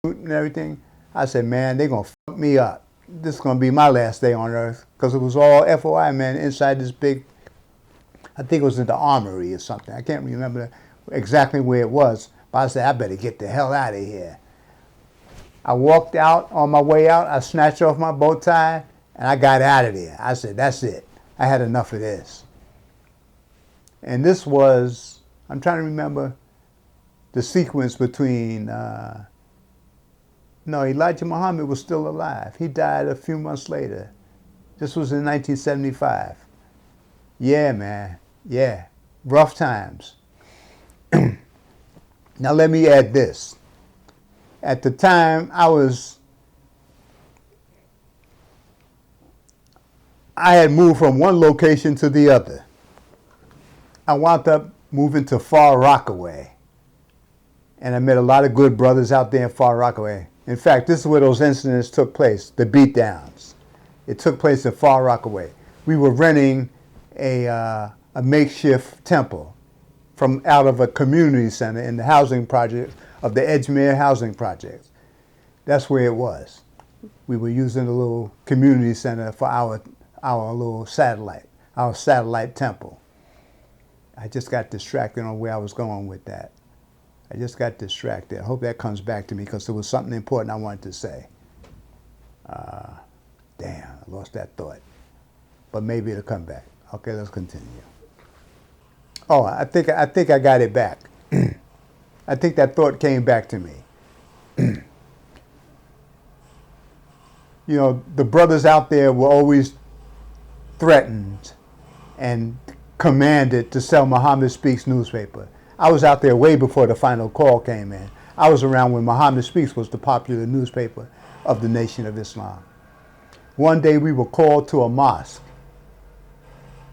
and everything. I said, man, they're going to fuck me up. This is going to be my last day on earth, because it was all F.O.I, man, inside this big, I think it was in the armory or something. I can't remember exactly where it was, but I said, I better get the hell out of here. I walked out. On my way out, I snatched off my bow tie, and I got out of there. I said, that's it. I had enough of this. And this was, I'm trying to remember the sequence between, no, Elijah Muhammad was still alive. He died a few months later. This was in 1975. Yeah, man. Yeah. Rough times. Now let me add this. At the time, I had moved from one location to the other. I wound up moving to Far Rockaway. And I met a lot of good brothers out there in Far Rockaway. In fact, this is where those incidents took place, the beatdowns. It took place in Far Rockaway. We were renting a makeshift temple from out of a community center in the housing project of the Edgemere housing project. That's where it was. We were using a little community center for our little satellite temple. I just got distracted on where I was going with that. I just got distracted. I hope that comes back to me, because there was something important I wanted to say. Damn, I lost that thought. But maybe it'll come back. Okay, let's continue. Oh, I think I got it back. I think that thought came back to me. You know, the brothers out there were always threatened and commanded to sell Muhammad Speaks newspaper. I was out there way before the final call came in. I was around when Muhammad Speaks was the popular newspaper of the Nation of Islam. One day we were called to a mosque.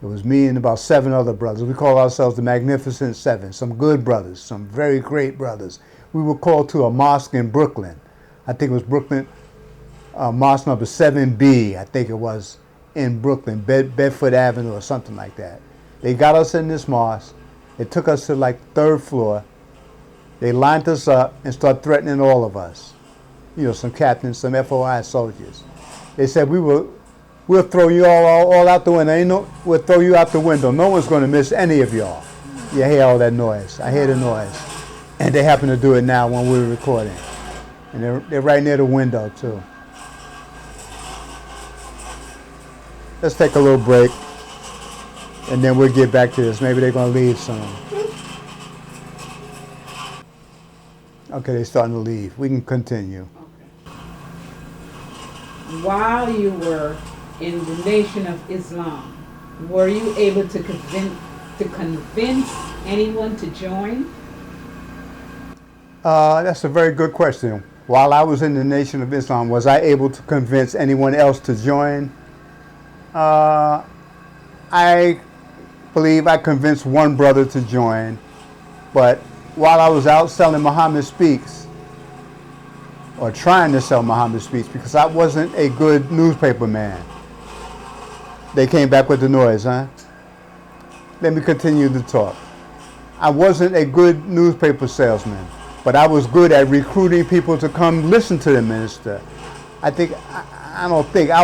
It was me and about 7 other brothers. We call ourselves the Magnificent Seven, some good brothers, some very great brothers. We were called to a mosque in Brooklyn. I think it was Brooklyn, mosque number 7B, I think it was, in Brooklyn, Bedford Avenue or something like that. They got us in this mosque. They took us to like 3rd floor. They lined us up and started threatening all of us. You know, some captains, some F.O.I soldiers. They said, we'll throw you all out the window. We'll throw you out the window. No one's going to miss any of y'all. You hear all that noise. I hear the noise. And they happen to do it now when we're recording. And they're right near the window, too. Let's take a little break, and then we'll get back to this. Maybe they're going to leave soon. Okay, they're starting to leave. We can continue. Okay. While you were in the Nation of Islam, were you able to convince anyone to join? That's a very good question. While I was in the Nation of Islam, was I able to convince anyone else to join? I believe I convinced one brother to join, but while I was out selling Muhammad Speaks, or trying to sell Muhammad Speaks, because I wasn't a good newspaper man. They came back with the noise, huh? Let me continue to talk. I wasn't a good newspaper salesman, but I was good at recruiting people to come listen to the minister. I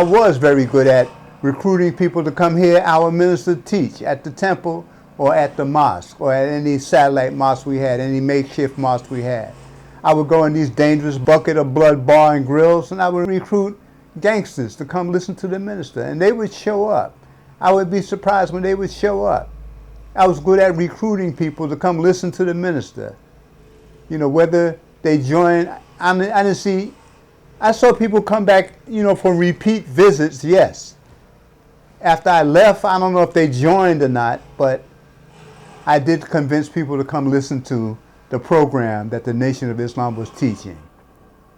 was very good at recruiting people to come hear our minister teach at the temple or at the mosque or at any satellite mosque we had, any makeshift mosque we had. I would go in these dangerous bucket of blood bar and grills, and I would recruit gangsters to come listen to the minister, and they would show up. I would be surprised when they would show up. I was good at recruiting people to come listen to the minister. You know, whether they joined, I saw people come back, for repeat visits, yes. After I left, I don't know if they joined or not, but I did convince people to come listen to the program that the Nation of Islam was teaching.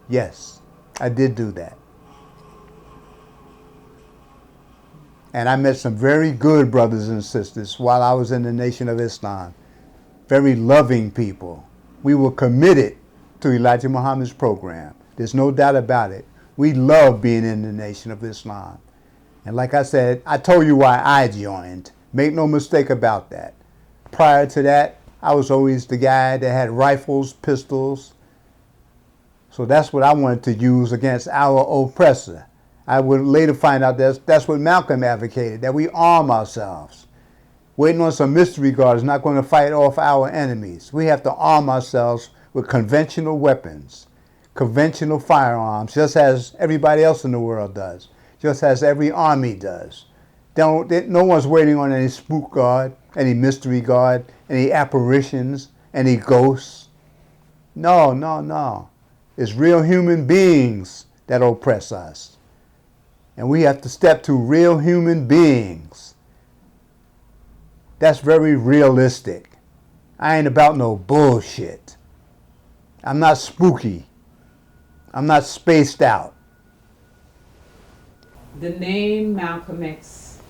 Yes, I did do that. And I met some very good brothers and sisters while I was in the Nation of Islam. Very loving people. We were committed to Elijah Muhammad's program. There's no doubt about it. We love being in the Nation of Islam. And like I said, I told you why I joined. Make no mistake about that. Prior to that, I was always the guy that had rifles, pistols, So that's what I wanted to use against our oppressor. I would later find out that's what Malcolm advocated, that we arm ourselves. Waiting on some mystery guard is not going to fight off our enemies. We have to arm ourselves with conventional weapons, conventional firearms, just as everybody else in the world does, just as every army does. No one's waiting on any spook guard, any mystery guard, any apparitions, any ghosts. No, no, no. It's real human beings that oppress us. And we have to step to real human beings. That's very realistic. I ain't about no bullshit. I'm not spooky. I'm not spaced out. The name Malcolm X,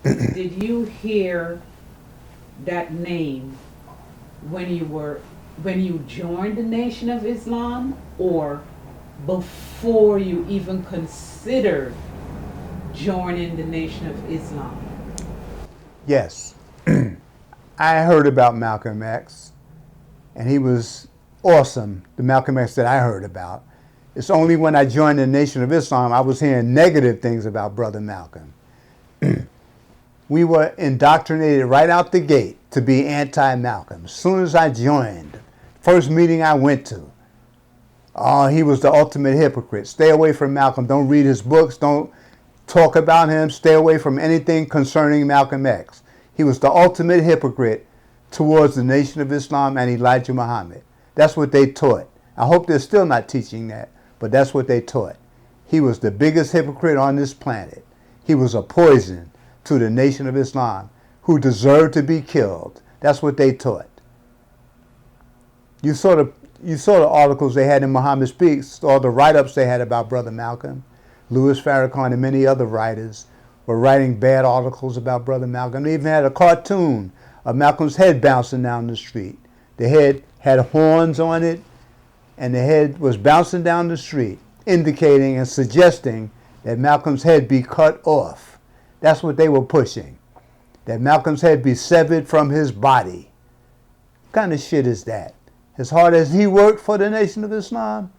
did you hear that name when you joined the Nation of Islam, or before you even considered joining the Nation of Islam? Yes. I heard about Malcolm X, and he was awesome, the Malcolm X that I heard about. It's only when I joined the Nation of Islam I was hearing negative things about Brother Malcolm. We were indoctrinated right out the gate to be anti-Malcolm. As soon as I joined, first meeting I went to, oh, he was the ultimate hypocrite. Stay away from Malcolm. Don't read his books. Don't talk about him. Stay away from anything concerning Malcolm X. He was the ultimate hypocrite towards the Nation of Islam and Elijah Muhammad. That's what they taught. I hope they're still not teaching that, but that's what they taught. He was the biggest hypocrite on this planet. He was a poison to the Nation of Islam who deserved to be killed. That's what they taught. You saw the articles they had in Muhammad Speaks, all the write-ups they had about Brother Malcolm. Louis Farrakhan and many other writers were writing bad articles about Brother Malcolm. They even had a cartoon of Malcolm's head bouncing down the street. The head had horns on it, and the head was bouncing down the street, indicating and suggesting that Malcolm's head be cut off. That's what they were pushing, that Malcolm's head be severed from his body. What kind of shit is that? As hard as he worked for the Nation of Islam?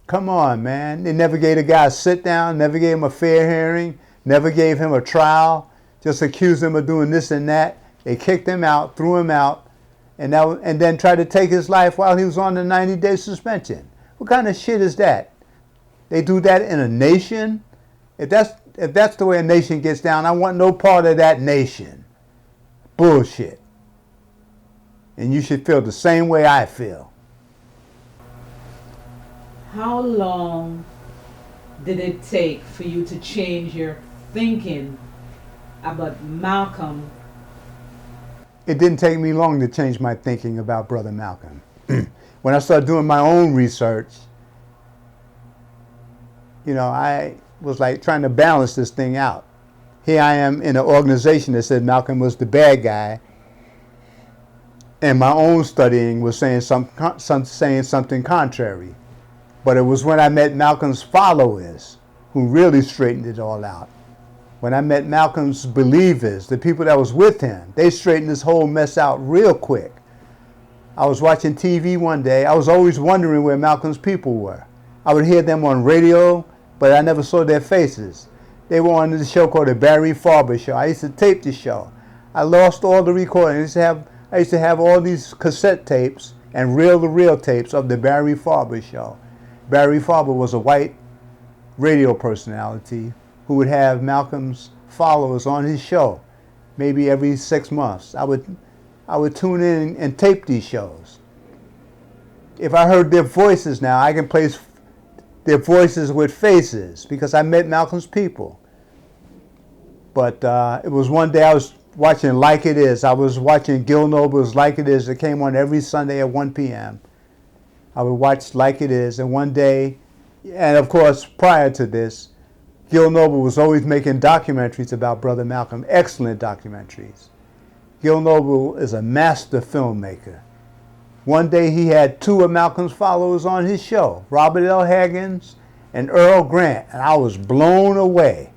Come on, man. They never gave a guy a sit down, never gave him a fair hearing, never gave him a trial, just accused him of doing this and that. They kicked him out, threw him out, and then tried to take his life while he was on the 90-day suspension. What kind of shit is that? They do that in a nation? If that's the way a nation gets down, I want no part of that nation. Bullshit. And you should feel the same way I feel. How long did it take for you to change your thinking about Malcolm? It didn't take me long to change my thinking about Brother Malcolm. When I started doing my own research, I was like trying to balance this thing out. Here I am in an organization that said Malcolm was the bad guy, and my own studying was saying something contrary. But it was when I met Malcolm's followers who really straightened it all out. When I met Malcolm's believers, the people that was with him, they straightened this whole mess out real quick. I was watching TV one day. I was always wondering where Malcolm's people were. I would hear them on radio, but I never saw their faces. They were on this show called the Barry Farber Show. I used to tape the show. I lost all the recordings. I used to have all these cassette tapes and reel-to-reel tapes of the Barry Farber Show. Barry Farber was a white radio personality who would have Malcolm's followers on his show, maybe every 6 months. I would tune in and tape these shows. If I heard their voices now, I can place their voices with faces because I met Malcolm's people. But it was one day I was watching Like It Is. I was watching Gil Noble's Like It Is. It came on every Sunday at 1 p.m. I would watch Like It Is, and one day, and of course prior to this, Gil Noble was always making documentaries about Brother Malcolm, excellent documentaries. Gil Noble is a master filmmaker. One day he had 2 of Malcolm's followers on his show, Robert L. Higgins and Earl Grant, and I was blown away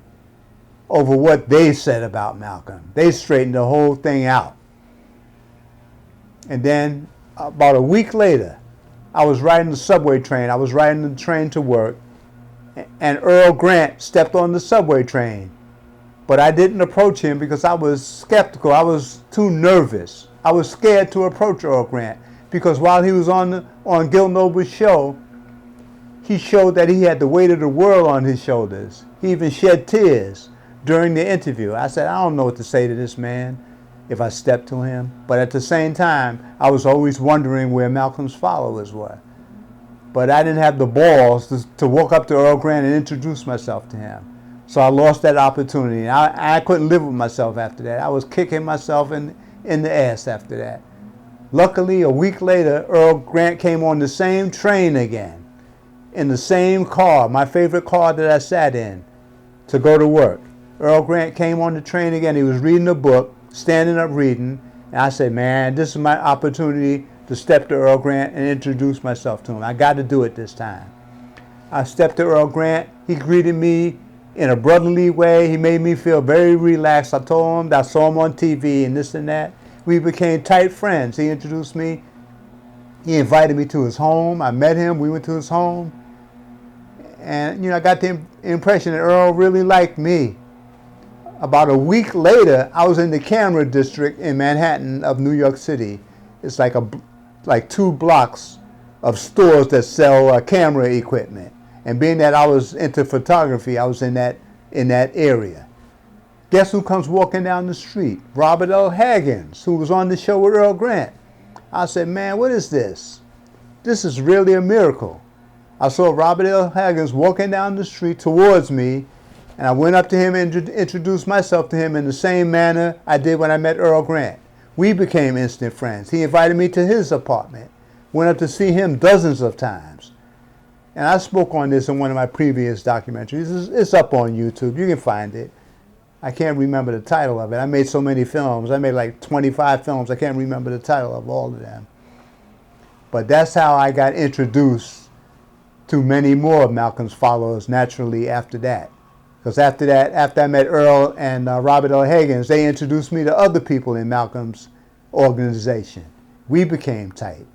over what they said about Malcolm. They straightened the whole thing out. And then about a week later, I was riding the subway train. I was riding the train to work, and Earl Grant stepped on the subway train. But I didn't approach him because I was skeptical. I was too nervous. I was scared to approach Earl Grant because while he was on Gil Noble's show, he showed that he had the weight of the world on his shoulders. He even shed tears during the interview. I said, I don't know what to say to this man if I stepped to him. But at the same time, I was always wondering where Malcolm's followers were. But I didn't have the balls to walk up to Earl Grant and introduce myself to him. So I lost that opportunity. I couldn't live with myself after that. I was kicking myself in the ass after that. Luckily, a week later, Earl Grant came on the same train again, in the same car, my favorite car that I sat in, to go to work. Earl Grant came on the train again. He was reading a book, standing up reading. And I said, man, this is my opportunity to step to Earl Grant and introduce myself to him. I got to do it this time. I stepped to Earl Grant. He greeted me in a brotherly way. He made me feel very relaxed. I told him that I saw him on TV and this and that. We became tight friends. He introduced me. He invited me to his home. I met him. We went to his home. And, I got the impression that Earl really liked me. About a week later, I was in the camera district in Manhattan of New York City. It's like 2 blocks of stores that sell camera equipment. And being that I was into photography, I was in that area. Guess who comes walking down the street? Robert L. Haggins, who was on the show with Earl Grant. I said, man, what is this? This is really a miracle. I saw Robert L. Haggins walking down the street towards me, and I went up to him and introduced myself to him in the same manner I did when I met Earl Grant. We became instant friends. He invited me to his apartment. Went up to see him dozens of times. And I spoke on this in one of my previous documentaries. It's up on YouTube. You can find it. I can't remember the title of it. I made so many films. I made like 25 films. I can't remember the title of all of them. But that's how I got introduced to many more of Malcolm's followers naturally after that. Because after that, after I met Earl and Robert L. Haggins, they introduced me to other people in Malcolm's organization. We became tight.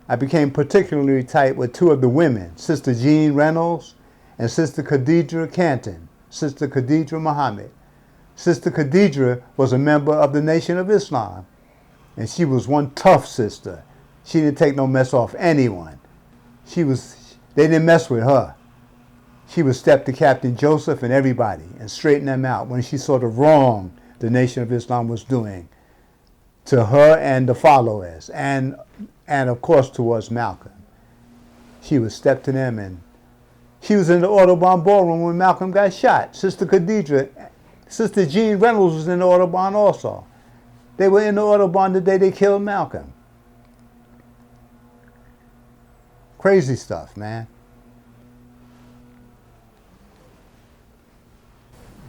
I became particularly tight with 2 of the women, Sister Jean Reynolds and Sister Khadijah Canton, Sister Khadijah Muhammad. Sister Khadijah was a member of the Nation of Islam, and she was one tough sister. She didn't take no mess off anyone. They didn't mess with her. She would step to Captain Joseph and everybody and straighten them out when she saw the wrong the Nation of Islam was doing to her and the followers, and of course towards Malcolm. She would step to them, and she was in the Audubon ballroom when Malcolm got shot. Sister Khadijah, Sister Jean Reynolds was in the Audubon also. They were in the Audubon the day they killed Malcolm. Crazy stuff, man.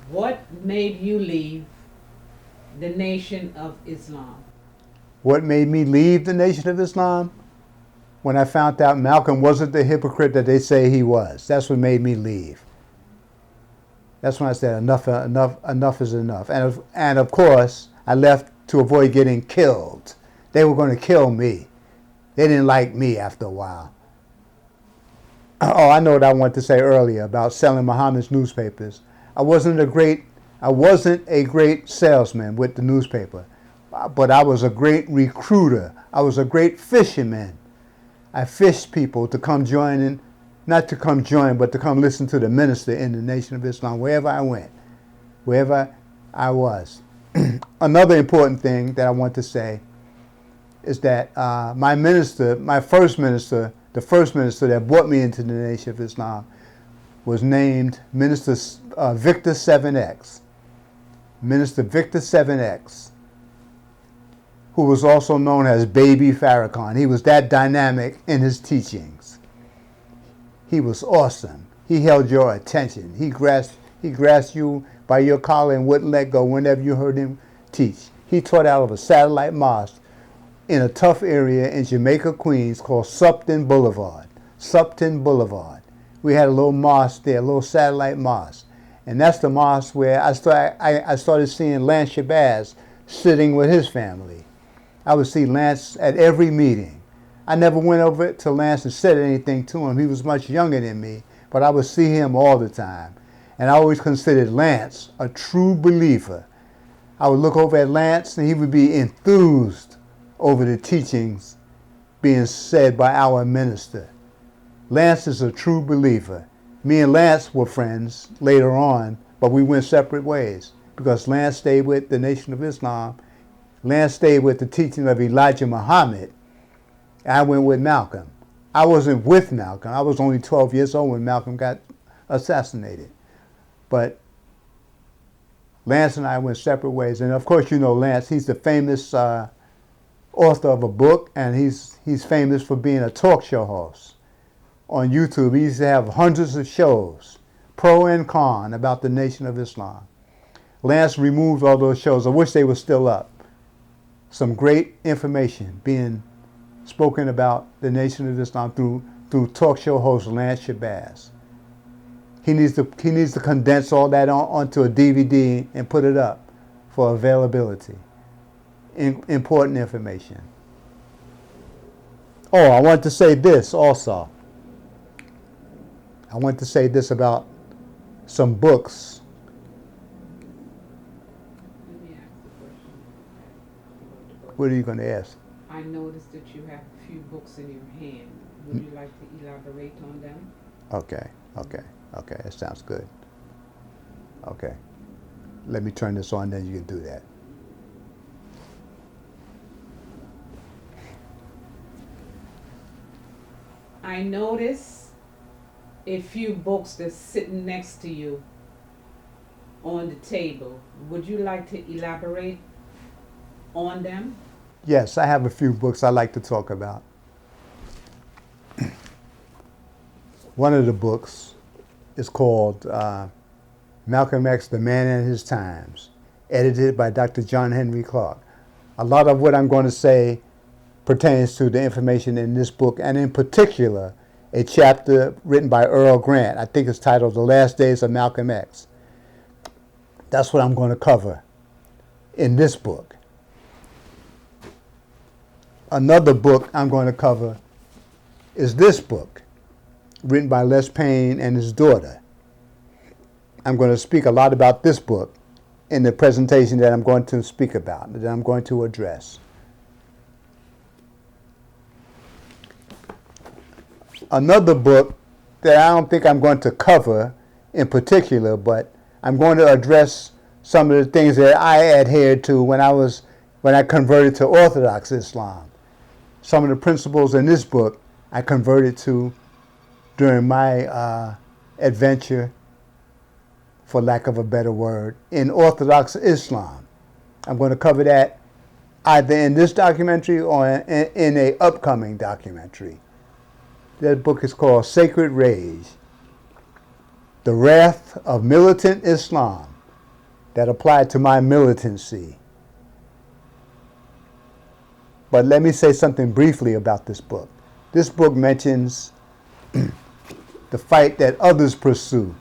What made you leave the Nation of Islam? What made me leave the Nation of Islam? When I found out Malcolm wasn't the hypocrite that they say he was. That's what made me leave. That's when I said enough is enough. And of course, I left to avoid getting killed. They were going to kill me. They didn't like me after a while. Oh, I know what I wanted to say earlier about selling Muhammad's newspapers. I wasn't a great salesman with the newspaper, but I was a great recruiter. I was a great fisherman. I fished people to come join, not to come join, but to come listen to the minister in the Nation of Islam wherever I went, wherever I was. Another important thing that I want to say is that my first minister, the first minister that brought me into the Nation of Islam, was named Minister Victor 7X. Minister Victor 7X, who was also known as Baby Farrakhan. He was that dynamic in his teachings. He was awesome. He held your attention. He grasped you by your collar and wouldn't let go whenever you heard him teach. He taught out of a satellite mosque in a tough area in Jamaica, Queens called Supton Boulevard. Supton Boulevard. We had a little mosque there, a little satellite mosque. And that's the mosque where I started seeing Lance Shabazz sitting with his family. I would see Lance at every meeting. I never went over to Lance and said anything to him. He was much younger than me, but I would see him all the time. And I always considered Lance a true believer. I would look over at Lance and he would be enthused over the teachings being said by our minister. Lance is a true believer. Me and Lance were friends later on, but we went separate ways because Lance stayed with the Nation of Islam. Lance stayed with the teaching of Elijah Muhammad. I went with Malcolm. I wasn't with Malcolm. I was only 12 years old when Malcolm got assassinated. But Lance and I went separate ways. And of course, you know Lance, he's the famous author of a book, and he's famous for being a talk show host. On YouTube, he used to have hundreds of shows, pro and con, about the Nation of Islam. Lance removed all those shows. I wish they were still up. Some great information being spoken about the Nation of Islam through talk show host Lance Shabazz. He needs to condense all that onto a DVD and put it up for availability. Important information. Oh, I want to say this also. I want to say this about some books. Let me ask the question. What are you going to ask? I noticed that you have a few books in your hand. Would you like to elaborate on them? Okay, that sounds good. Okay, let me turn this on, then you can do that. I notice a few books that's sitting next to you on the table. Would you like to elaborate on them? Yes, I have a few books I like to talk about. One of the books is called Malcolm X, The Man and His Times, edited by Dr. John Henry Clark. A lot of what I'm going to say pertains to the information in this book, and in particular, a chapter written by Earl Grant. I think it's titled The Last Days of Malcolm X. That's what I'm going to cover in this book. Another book I'm going to cover is this book, written by Les Payne and his daughter. I'm going to speak a lot about this book in the presentation that I'm going to speak about, that I'm going to address. Another book that I don't think I'm going to cover in particular, but I'm going to address some of the things that I adhered to when I converted to Orthodox Islam. Some of the principles in this book I converted to during my adventure, for lack of a better word, in Orthodox Islam. I'm going to cover that either in this documentary or in an upcoming documentary. That book is called Sacred Rage, The Wrath of Militant Islam, that applied to my militancy. But let me say something briefly about this book. This book mentions the fight that others pursue,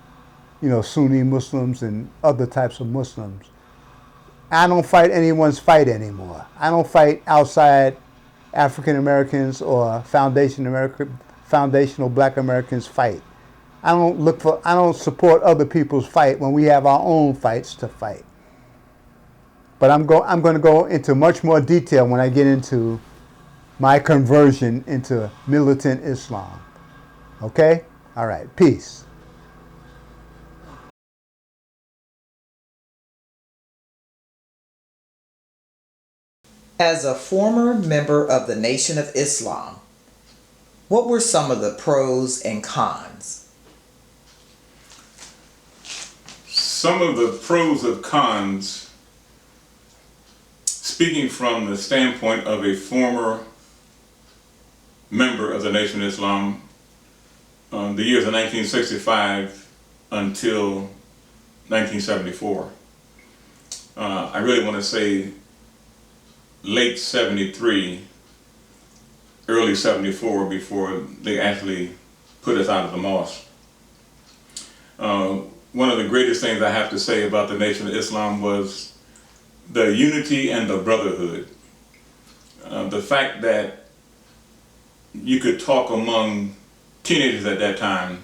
Sunni Muslims and other types of Muslims. I don't fight anyone's fight anymore. I don't fight outside African Americans or foundational Black Americans fight. I don't support other people's fight when we have our own fights to fight. But I'm going to go into much more detail when I get into my conversion into militant Islam. Okay? All right. Peace. As a former member of the Nation of Islam, what were some of the pros and cons? Some of the pros and cons, speaking from the standpoint of a former member of the Nation of Islam, the years of 1965 until 1974. I really want to say late 73, early 74, before they actually put us out of the mosque. One of the greatest things I have to say about the Nation of Islam was the unity and the brotherhood. The fact that you could talk among teenagers at that time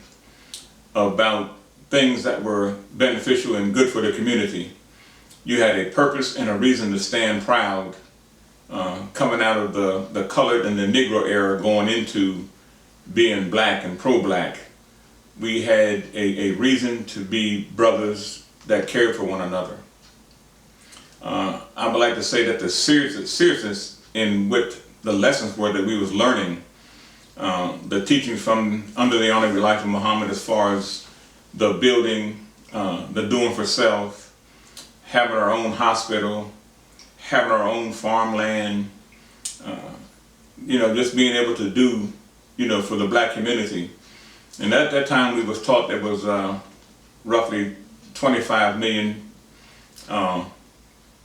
about things that were beneficial and good for the community. You had a purpose and a reason to stand proud, coming out of the colored and the Negro era, going into being black and pro-black. We had a reason to be brothers that cared for one another. I would like to say that the seriousness in which the lessons were that we was learning, the teachings from under the Honorable Elijah Muhammad, as far as the building, the doing for self, having our own hospital, having our own farmland, just being able to do, for the black community. And at that time we was taught there was roughly 25 million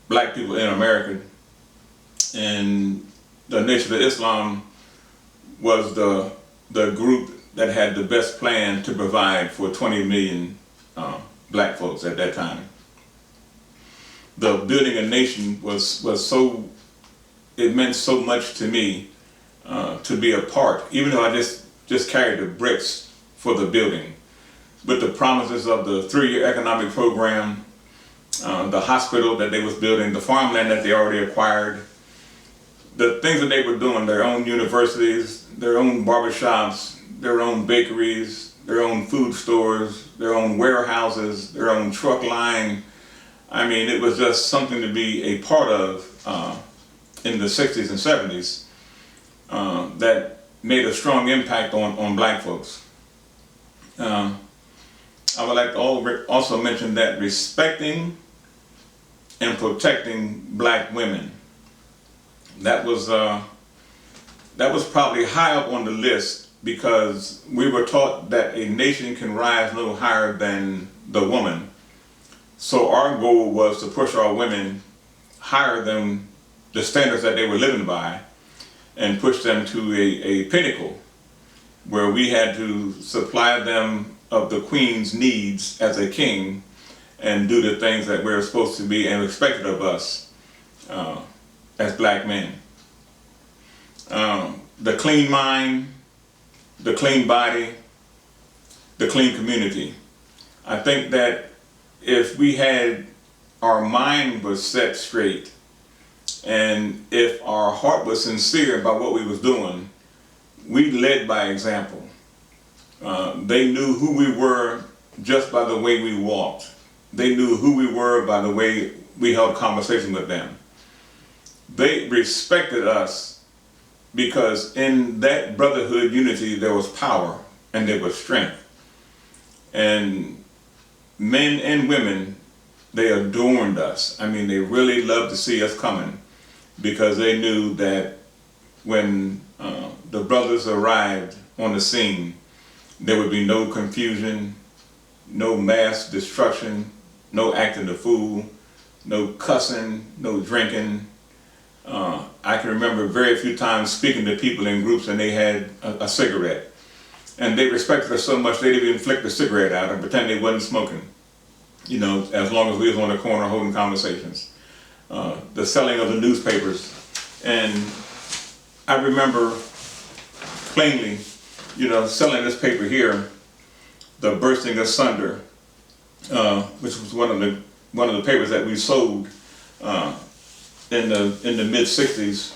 black people in America, and the Nation of Islam was the group that had the best plan to provide for 20 million black folks at that time. The building a nation was so, it meant so much to me to be a part, even though I just carried the bricks for the building. With the promises of the 3-year economic program, the hospital that they was building, the farmland that they already acquired, the things that they were doing, their own universities, their own barbershops, their own bakeries, their own food stores, their own warehouses, their own truck line. I mean, it was just something to be a part of in the 60s and 70s that made a strong impact on black folks. I would like to also mention that respecting and protecting black women, that was probably high up on the list, because we were taught that a nation can rise no higher than the woman. So our goal was to push our women higher than the standards that they were living by, and push them to a pinnacle where we had to supply them of the queen's needs as a king, and do the things that we're supposed to be and expected of us as black men. The clean mind, the clean body, the clean community. I think that if we had, our mind was set straight, and if our heart was sincere about what we was doing, we led by example. They knew who we were just by the way we walked. They knew who we were by the way we held conversation with them. They respected us because in that brotherhood unity there was power and there was strength. And men and women, they adorned us. I mean, they really loved to see us coming, because they knew that when the brothers arrived on the scene, there would be no confusion, no mass destruction, no acting the fool, no cussing, no drinking. I can remember very few times speaking to people in groups and they had a cigarette. And they respected us so much they didn't even flick the cigarette out and pretend they wasn't smoking. As long as we was on the corner holding conversations. The selling of the newspapers. And I remember plainly, selling this paper here, The Bursting Asunder, which was one of the papers that we sold in the mid 60s,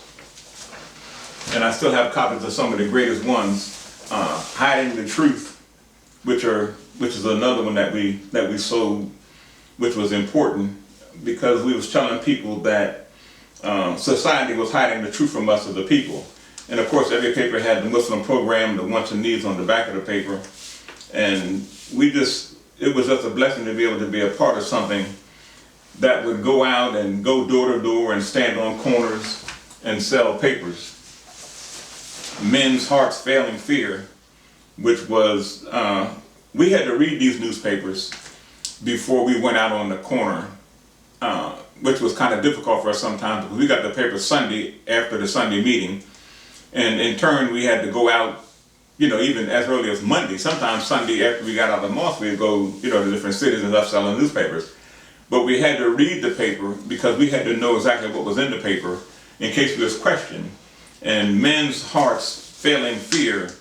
and I still have copies of some of the greatest ones. Hiding the Truth, which is another one that we sold, which was important because we was telling people that society was hiding the truth from us as the people. And of course, every paper had the Muslim program, the wants and needs on the back of the paper, and it was just a blessing to be able to be a part of something that would go out and go door to door and stand on corners and sell papers. Men's Hearts Failing Fear, which was, we had to read these newspapers before we went out on the corner, which was kind of difficult for us sometimes, because we got the paper Sunday after the Sunday meeting, and in turn we had to go out, even as early as Monday, sometimes Sunday after we got out of the mosque, we'd go, to different cities and stuff selling newspapers. But we had to read the paper because we had to know exactly what was in the paper in case we was questioned. And Men's Hearts failing fear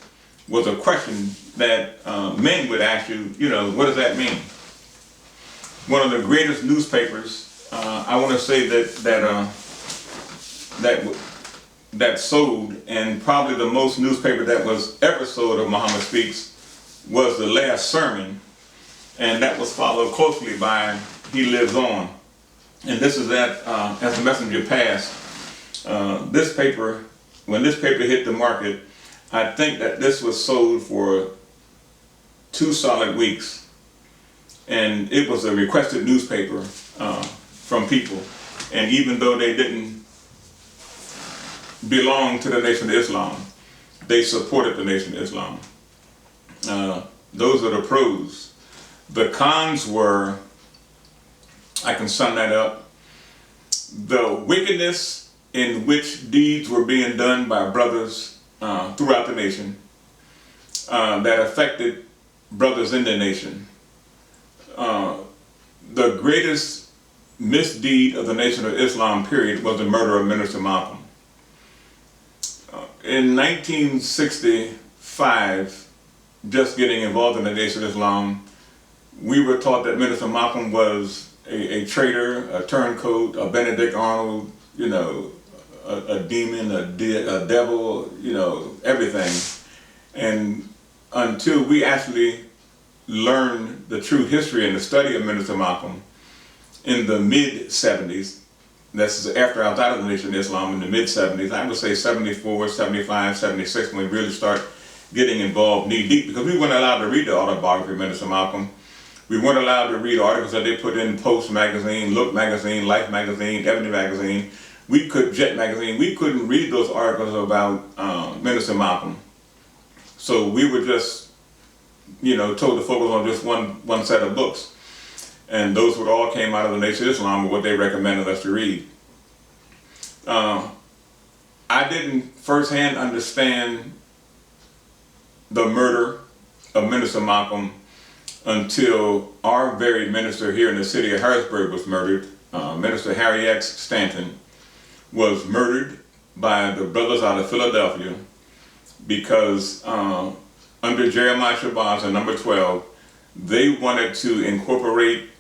was a question that men would ask you, what does that mean? One of the greatest newspapers, I want to say that sold, and probably the most newspaper that was ever sold of Muhammad Speaks, was The Last Sermon, and that was followed closely by He Lives On. And this is that as the messenger passed. This paper, when this paper hit the market, I think that this was sold for 2 solid weeks, and it was a requested newspaper from people. And even though they didn't belong to the Nation of Islam, they supported the Nation of Islam. Those are the pros. The cons were, I can sum that up, the wickedness in which deeds were being done by brothers throughout the nation that affected brothers in the nation. The greatest misdeed of the Nation of Islam period was the murder of Minister Malcolm. In 1965, just getting involved in the Nation of Islam, we were taught that Minister Malcolm was a traitor, a turncoat, a Benedict Arnold, a demon, a devil, everything. And until we actually learned the true history and the study of Minister Malcolm in the mid-70s, this is after I was out of the Nation of Islam, in the mid-70s, I would say 74, 75, 76, when we really start getting involved knee-deep, because we weren't allowed to read the autobiography of Minister Malcolm. We weren't allowed to read articles that they put in Post magazine, Look magazine, Life magazine, Ebony magazine, Jet magazine. We couldn't read those articles about Minister Malcolm. So we were just, told to focus on just one set of books. And those would all came out of the Nation of Islam with what they recommended us to read. I didn't firsthand understand the murder of Minister Malcolm until our very minister here in the city of Harrisburg was murdered. Minister Harry X. Stanton was murdered by the brothers out of Philadelphia because under Jeremiah Shabazz and number 12, they wanted to incorporate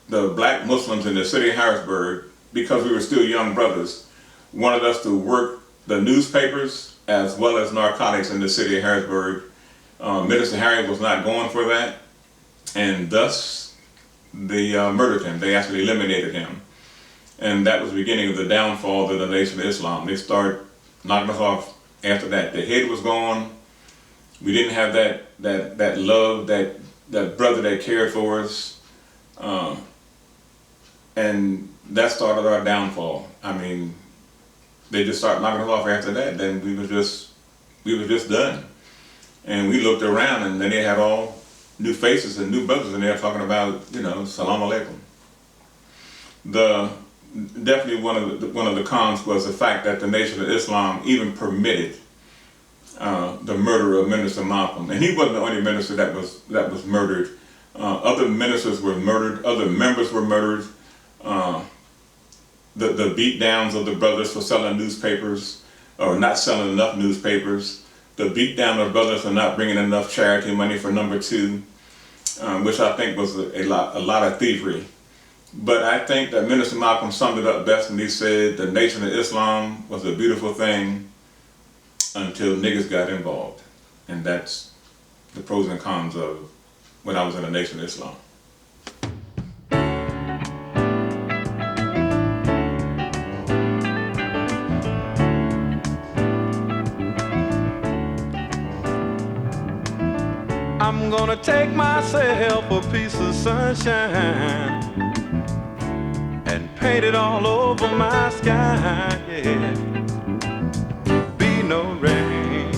the black Muslims in the city of Harrisburg, because we were still young brothers, wanted us to work the newspapers as well as narcotics in the city of Harrisburg. Minister Harry was not going for that, and thus they murdered him. They actually eliminated him. And that was the beginning of the downfall of the Nation of Islam. They started knocking us off after that. The head was gone. We didn't have that love, that brother that cared for us. And that started our downfall. I mean, they just started knocking us off after that. Then we were just done. And we looked around, and then they had all new faces and new brothers, and they were talking about, salam alaikum. Definitely one of the cons was the fact that the Nation of Islam even permitted the murder of Minister Malcolm, and he wasn't the only minister that was murdered. Other ministers were murdered. Other members were murdered. The beat downs of the brothers for selling newspapers or not selling enough newspapers. The beat down of brothers for not bringing enough charity money for number 2, which I think was a lot of thievery. But I think that Minister Malcolm summed it up best when he said the Nation of Islam was a beautiful thing until niggas got involved. And that's the pros and cons of when I was in the Nation of Islam. I'm gonna take myself a piece of sunshine and paint it all over my sky, yeah. Be no rain,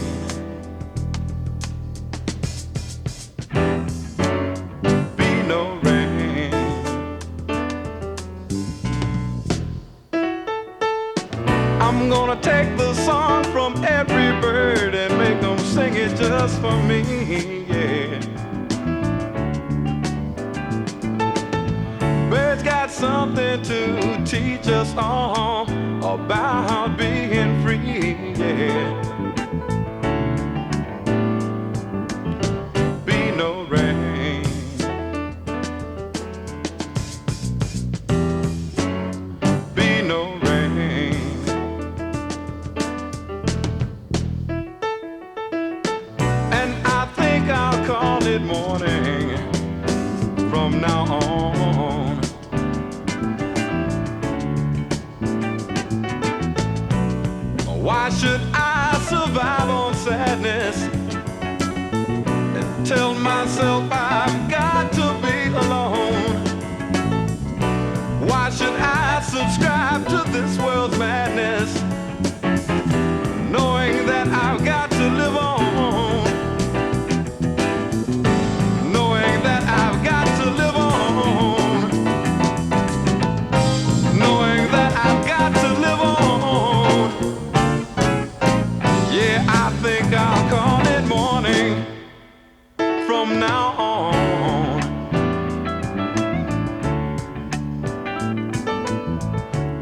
be no rain. I'm gonna take the song from every bird and make them sing it just for me, yeah. Birds got something to teach us all about being free, yeah. morning from now on. Why should I survive on sadness and tell myself I've got to be alone? Why should I subscribe to this world's madness, knowing that I've got to live on? Knowing that I've got to live on. Knowing that I've got to live on. Yeah, I think I'll call it morning from now on.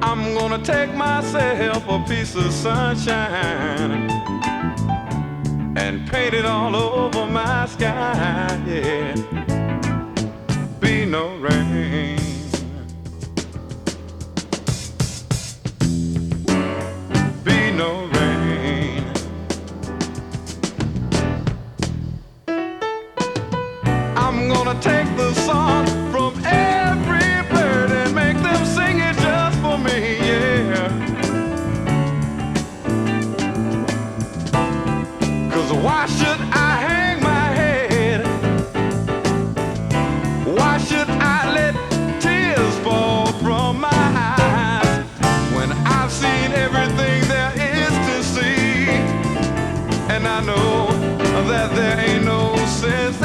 I'm gonna take myself a piece of sunshine and paint it all over my sky, yeah. Be no rain. Be no rain. I'm gonna take the song from every bird and make them sing it just for me, yeah. 'Cause why should I hang my head? Why should I let tears fall from my eyes when I've seen everything there is to see? And I know that there ain't no sense